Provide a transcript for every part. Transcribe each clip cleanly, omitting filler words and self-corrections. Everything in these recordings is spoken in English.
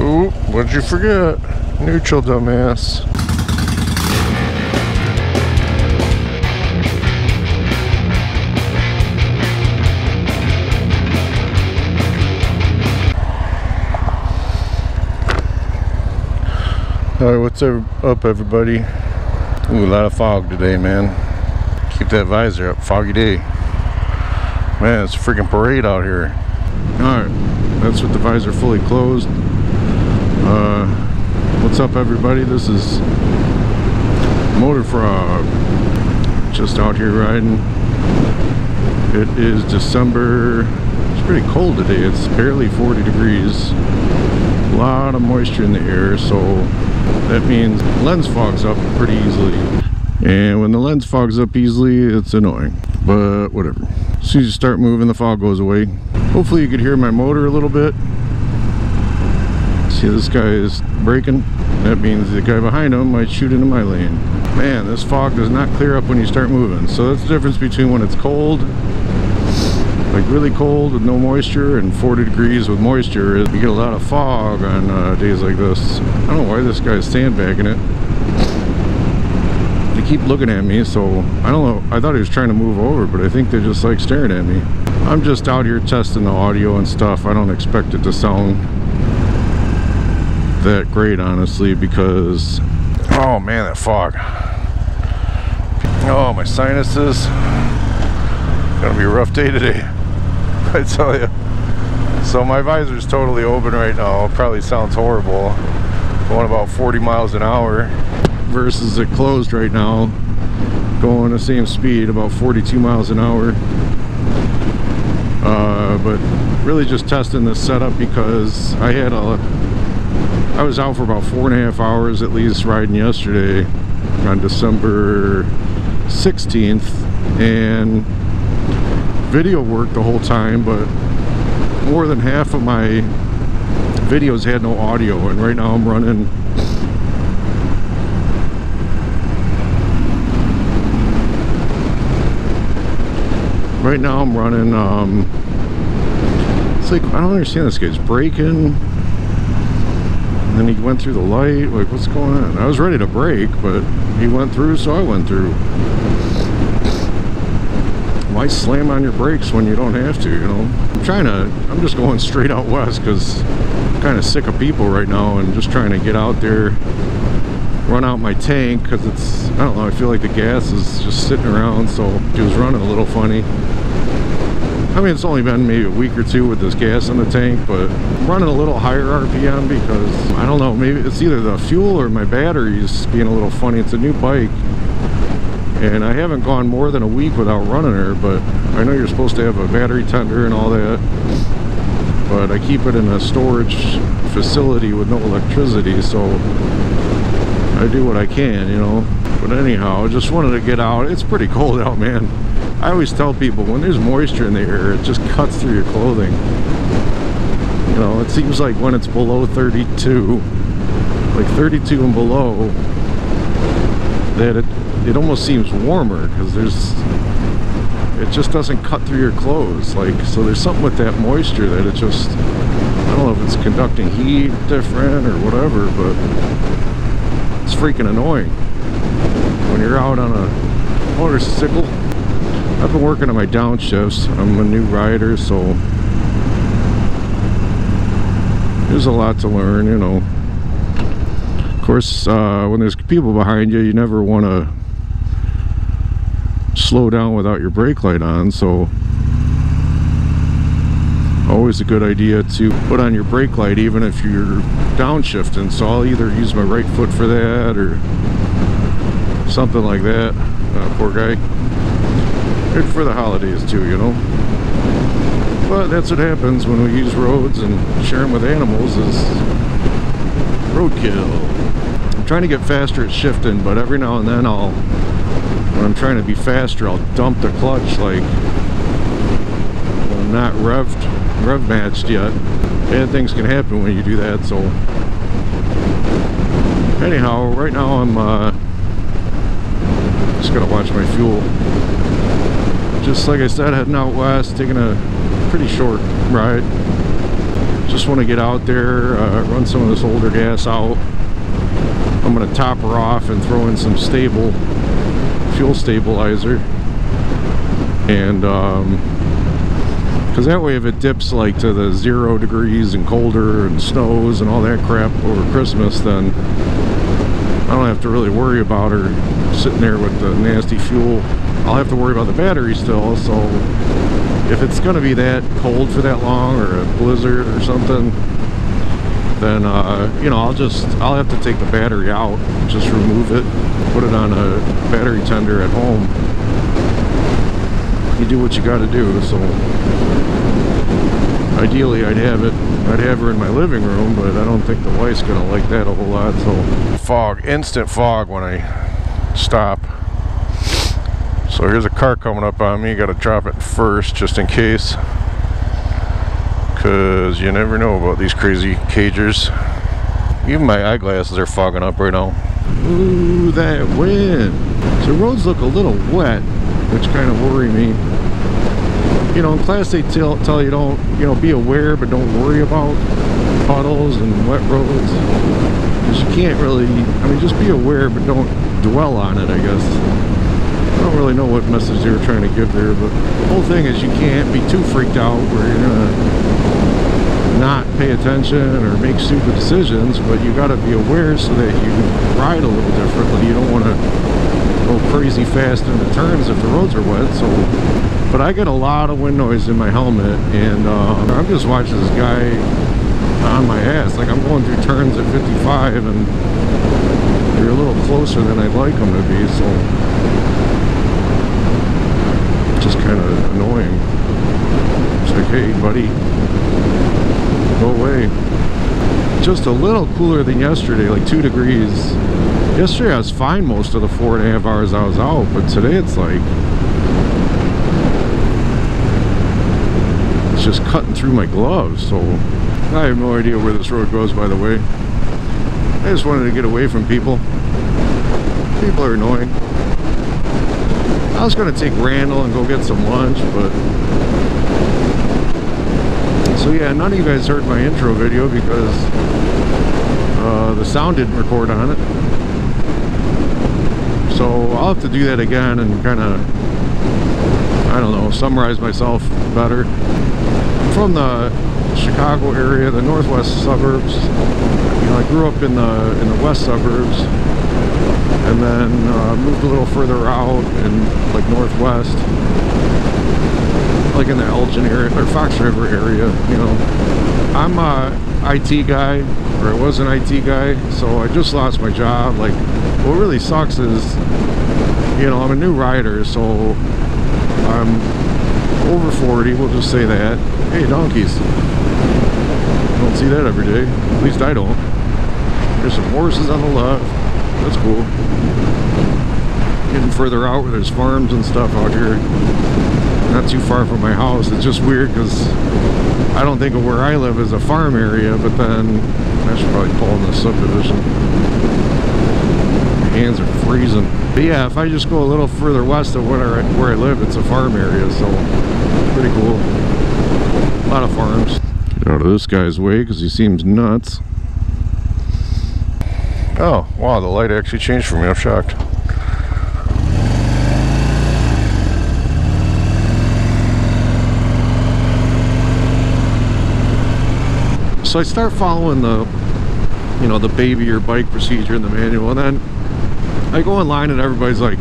Ooh, what'd you forget? Neutral, dumbass. Alright, what's up, everybody? Ooh, a lot of fog today, man. Keep that visor up. Foggy day. Man, it's a freaking parade out here. Alright, that's with the visor fully closed. What's up, everybody? This is MotorFrog. Just out here riding. It is December. It's pretty cold today. It's barely 40 degrees. A lot of moisture in the air, so that means lens fogs up pretty easily. And when the lens fogs up easily, it's annoying. But whatever. As soon as you start moving, the fog goes away. Hopefully you could hear my motor a little bit. See, this guy is braking. That means the guy behind him might shoot into my lane. Man, this fog does not clear up when you start moving. So that's the difference between when it's cold, like really cold with no moisture, and 40 degrees with moisture. Is you get a lot of fog on days like this. I don't know why this guy's sandbagging it. They keep looking at me, so I don't know. I thought he was trying to move over, but I think they just like staring at me. I'm just out here testing the audio and stuff. I don't expect it to sound that great, honestly, because oh man, that fog. Oh, my sinuses. Gonna be a rough day today, I tell you. So my visor's totally open right now. It probably sounds horrible. Going about 40 miles an hour versus it closed right now, going the same speed, about 42 miles an hour. But really just testing this setup because I was out for about 4.5 hours at least riding yesterday on December 16th, and video worked the whole time, but more than half of my videos had no audio, and right now I'm running it's like, I don't understand this guy's braking. And then he went through the light. Like, what's going on? I was ready to brake, but he went through, so I went through. Why slam on your brakes when you don't have to, you know? I'm just going straight out west because I'm kind of sick of people right now and just trying to get out there, run out my tank, because it's, I don't know, I feel like the gas is just sitting around, so it was running a little funny. I mean, it's only been maybe a week or two with this gas in the tank, but I'm running a little higher RPM because, I don't know, maybe it's either the fuel or my battery's being a little funny. It's a new bike, and I haven't gone more than a week without running her, but I know you're supposed to have a battery tender and all that, but I keep it in a storage facility with no electricity, so I do what I can, you know. But anyhow, I just wanted to get out. It's pretty cold out, man. I always tell people, when there's moisture in the air, it just cuts through your clothing. You know, it seems like when it's below 32, like 32 and below, that it almost seems warmer, because it just doesn't cut through your clothes. Like, so there's something with that moisture that it just, I don't know if it's conducting heat different or whatever, but it's freaking annoying when you're out on a motorcycle. I've been working on my downshifts. I'm a new rider, so there's a lot to learn, you know. Of course, when there's people behind you, you never want to slow down without your brake light on, so always a good idea to put on your brake light even if you're downshifting. So I'll either use my right foot for that or something like that. Poor guy. Good for the holidays too, you know. But that's what happens when we use roads and share them with animals, is roadkill. I'm trying to get faster at shifting, but every now and then when I'm trying to be faster, I'll dump the clutch, like, well, not rev matched yet. Bad things can happen when you do that, so anyhow, right now I'm just gotta watch my fuel. Just like I said, heading out west, taking a pretty short ride. Just want to get out there, run some of this older gas out. I'm going to top her off and throw in some stable fuel stabilizer, and because that way if it dips like to the 0 degrees and colder and snows and all that crap over Christmas, then I don't have to really worry about her sitting there with the nasty fuel. I'll have to worry about the battery still, so if it's going to be that cold for that long, or a blizzard or something, then you know, I'll have to take the battery out, just remove it, put it on a battery tender at home. You do what you got to do. So ideally I'd have her in my living room, but I don't think the wife's gonna like that a whole lot. So fog, instant fog when I stop. So here's a car coming up on me. Got to drop it first just in case, because you never know about these crazy cagers. Even my eyeglasses are fogging up right now. Ooh, that wind. So the roads look a little wet, which kind of worry me. You know, in class they tell you don't, you know, be aware but don't worry about puddles and wet roads. Because you can't really, I mean, just be aware but don't dwell on it, I guess. I don't really know what message they were trying to give there, but the whole thing is you can't be too freaked out where you're gonna not pay attention or make stupid decisions, but you got to be aware so that you ride a little differently. You don't want to go crazy fast into turns if the roads are wet. So, but I get a lot of wind noise in my helmet, and I'm just watching this guy on my ass. Like, I'm going through turns at 55 and you're a little closer than I'd like them to be, so just kind of annoying. It's like, hey buddy, go away. Just a little cooler than yesterday, like 2 degrees. Yesterday I was fine most of the 4.5 hours I was out, but today it's like, it's just cutting through my gloves. So I have no idea where this road goes, by the way. I just wanted to get away from people. People are annoying. I was going to take Randall and go get some lunch, but so yeah, none of you guys heard my intro video because the sound didn't record on it. So I'll have to do that again and kind of, I don't know, summarize myself better. I'm from the Chicago area, the northwest suburbs. You know, I grew up in the west suburbs, and then moved a little further out in like northwest, like in the Elgin area or Fox River area. You know, I'm a IT guy, or I was an IT guy, so I just lost my job. Like, what really sucks is, you know, I'm a new rider, so I'm over 40, we'll just say that. Hey, donkeys. Don't see that every day. At least I don't. There's some horses on the left. That's cool. Getting further out where there's farms and stuff out here. Not too far from my house. It's just weird because I don't think of where I live as a farm area, but then I should probably pull in the subdivision. My hands are freezing. But yeah, if I just go a little further west of where I live, it's a farm area, so pretty cool. A lot of farms. Get out of this guy's way because he seems nuts. Oh, wow, the light actually changed for me. I'm shocked. So I start following the, you know, the baby or bike procedure in the manual, and then I go online and everybody's like,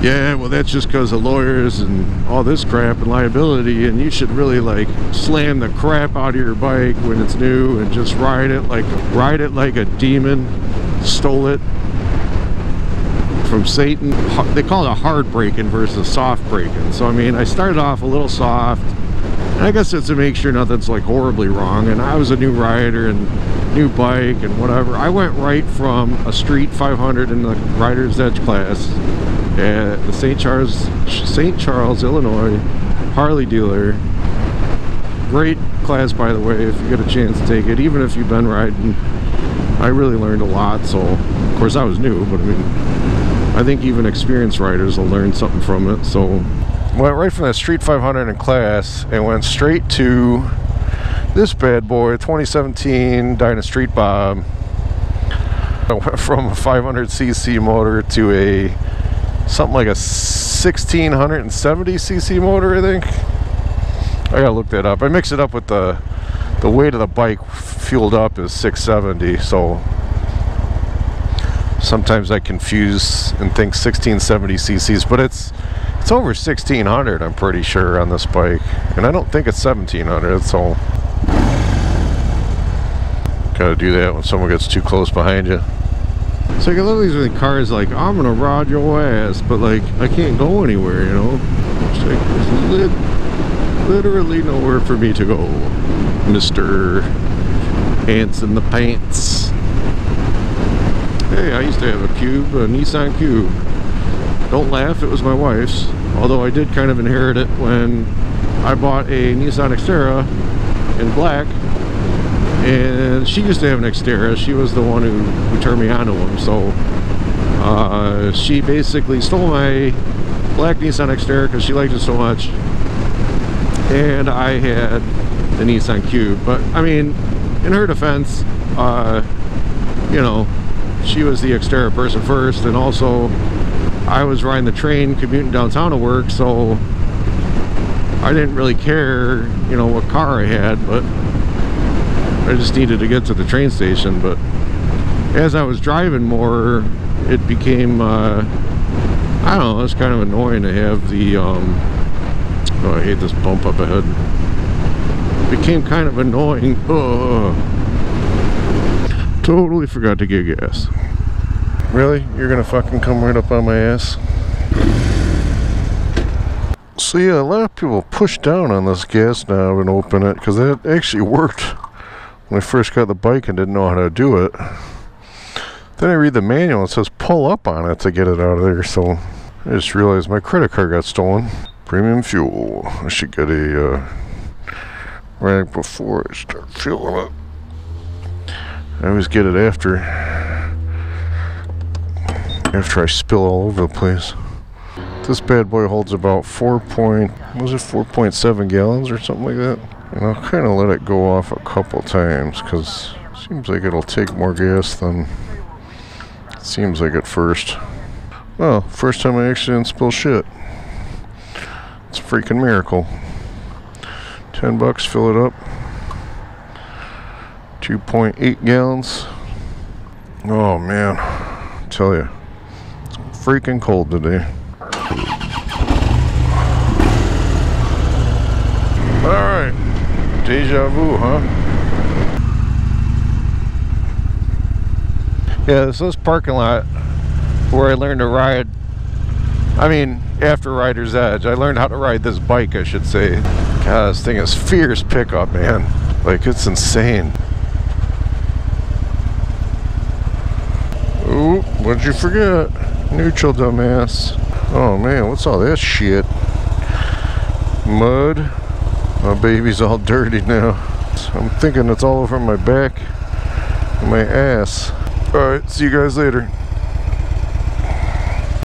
yeah, well, that's just because of lawyers and all this crap and liability, and you should really like slam the crap out of your bike when it's new and just ride it like a demon, stole it from Satan. They call it a hard braking versus soft braking. So I mean, I started off a little soft, and I guess it's to make sure nothing's like horribly wrong, and I was a new rider and new bike and whatever. I went right from a street 500 in the Rider's Edge class at the St. Charles, Illinois Harley dealer. Great class, by the way, if you get a chance to take it, even if you've been riding. I really learned a lot. So of course I was new, but I mean, I think even experienced riders will learn something from it. So went right from that street 500 in class and went straight to This bad boy, 2017 Dyna Street Bob. I went from a 500cc motor to a something like a 1670cc motor, I think. I gotta look that up. I mix it up with the weight of the bike fueled up is 670, so sometimes I confuse and think 1670 cc's, but it's over 1600, I'm pretty sure, on this bike, and I don't think it's 1700. So gotta do that when someone gets too close behind you. It's like I love these cars, like, I'm gonna rod your ass, but like I can't go anywhere, you know. It's like there's literally nowhere for me to go, Mr. Ants in the Pants. Hey, I used to have a Cube, a Nissan Cube. Don't laugh, it was my wife's. Although I did kind of inherit it when I bought a Nissan Xterra in black. And she used to have an Xterra. She was the one who turned me on to them. So she basically stole my black Nissan Xterra because she liked it so much. And I had the Nissan Cube. But I mean, in her defense, you know, she was the Xterra person first, and also I was riding the train commuting downtown to work, so I didn't really care, you know, what car I had, but I just needed to get to the train station. But as I was driving more, it became I don't know, it's kind of annoying to have the oh, I hate this bump up ahead. It became kind of annoying. Totally forgot to get gas. Really? You're gonna fucking come right up on my ass? So yeah, a lot of people push down on this gas knob and open it, because that actually worked when I first got the bike and didn't know how to do it. Then I read the manual, it says pull up on it to get it out of there, so I just realized my credit card got stolen. Premium fuel. I should get a right before I start fueling it. I always get it after I spill all over the place. This bad boy holds about 4.7 gallons or something like that. And I'll kind of let it go off a couple times, because it seems like it'll take more gas than it seems like at first. Well, first time I actually didn't spill shit. It's a freaking miracle. $10, fill it up. 2.8 gallons. Oh man, I tell you, it's freaking cold today. Alright, deja vu, huh? Yeah, this is parking lot where I learned to ride. I mean, after Rider's Edge, I learned how to ride this bike, I should say. God, this thing is fierce pickup, man. Like, it's insane. Ooh, what'd you forget? Neutral, dumbass. Oh man, what's all that shit? Mud. My baby's all dirty now. I'm thinking it's all over my back and my ass. Alright, see you guys later.